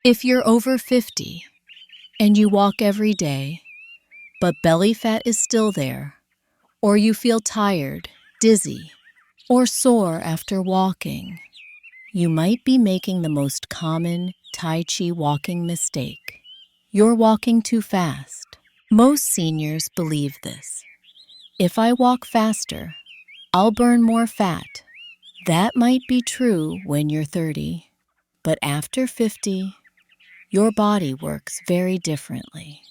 If you're over 50 and you walk every day, but belly fat is still there, or you feel tired, dizzy, or sore after walking, you might be making the most common Tai Chi walking mistake. You're walking too fast. Most seniors believe this. If I walk faster, I'll burn more fat. That might be true when you're 30, but after 50, your body works very differently.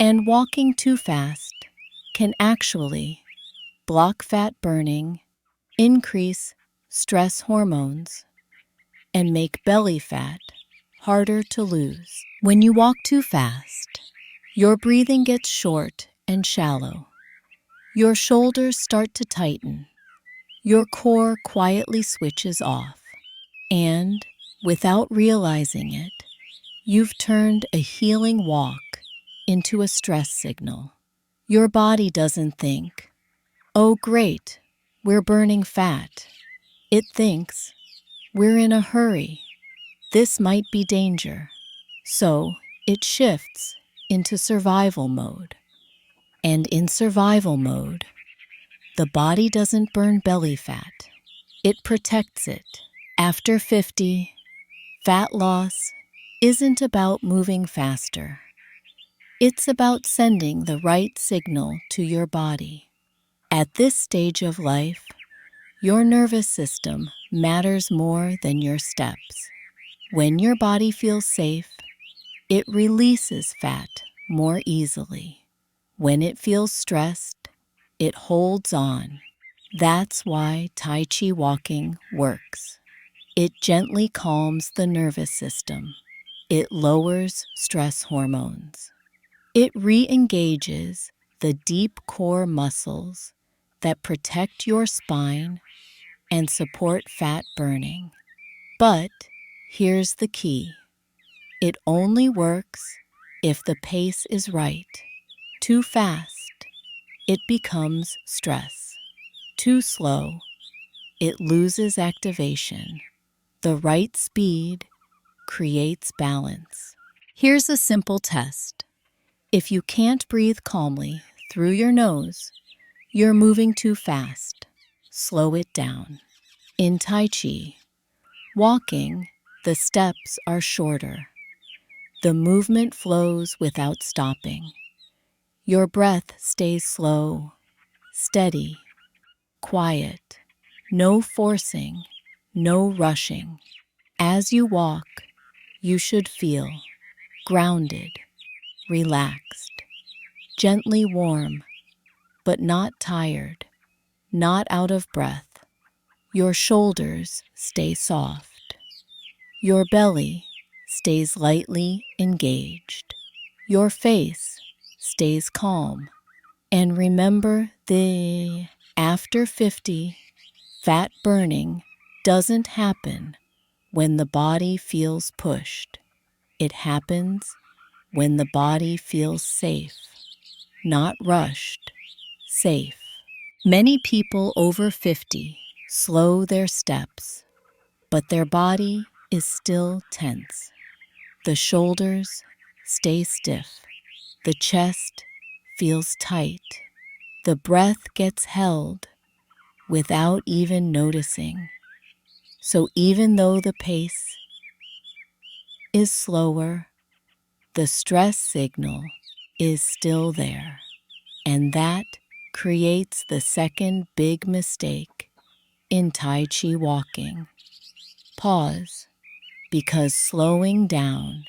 And walking too fast can actually block fat burning, increase stress hormones, and make belly fat harder to lose. When you walk too fast, your breathing gets short and shallow. Your shoulders start to tighten. Your core quietly switches off. And, without realizing it, you've turned a healing walk into a stress signal. Your body doesn't think, "Oh great, we're burning fat." It thinks, "We're in a hurry. This might be danger." So it shifts into survival mode. And in survival mode, the body doesn't burn belly fat. It protects it. After 50, fat loss isn't about moving faster. It's about sending the right signal to your body. At this stage of life, your nervous system matters more than your steps. When your body feels safe, it releases fat more easily. When it feels stressed, it holds on. That's why Tai Chi walking works. It gently calms the nervous system. It lowers stress hormones. It re-engages the deep core muscles that protect your spine and support fat burning. But here's the key. It only works if the pace is right. Too fast, it becomes stress. Too slow, it loses activation. The right speed creates balance. Here's a simple test. If you can't breathe calmly through your nose, you're moving too fast. Slow it down. In Tai Chi walking, the steps are shorter. The movement flows without stopping. Your breath stays slow, steady, quiet. No forcing, no rushing. As you walk, you should feel grounded, relaxed, gently warm, but not tired, not out of breath. Your shoulders stay soft. Your belly stays lightly engaged. Your face stays calm. And remember, after 50, fat burning doesn't happen when the body feels pushed. It happens when the body feels safe, not rushed, safe. Many people over 50 slow their steps, but their body is still tense. The shoulders stay stiff. The chest feels tight. The breath gets held without even noticing. So even though the pace is slower, the stress signal is still there. And that creates the second big mistake in Tai Chi walking. Pause, because slowing down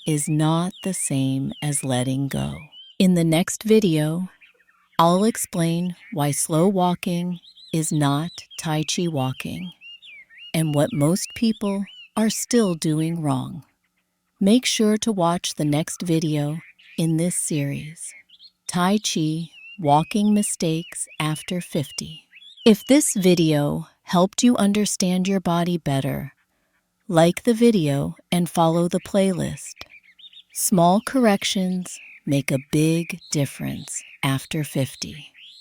is not the same as letting go. In the next video, I'll explain why slow walking is not Tai Chi walking and what most people are still doing wrong. Make sure to watch the next video in this series, Tai Chi Walking Mistakes After 50. If this video helped you understand your body better, like the video and follow the playlist. Small corrections make a big difference after 50.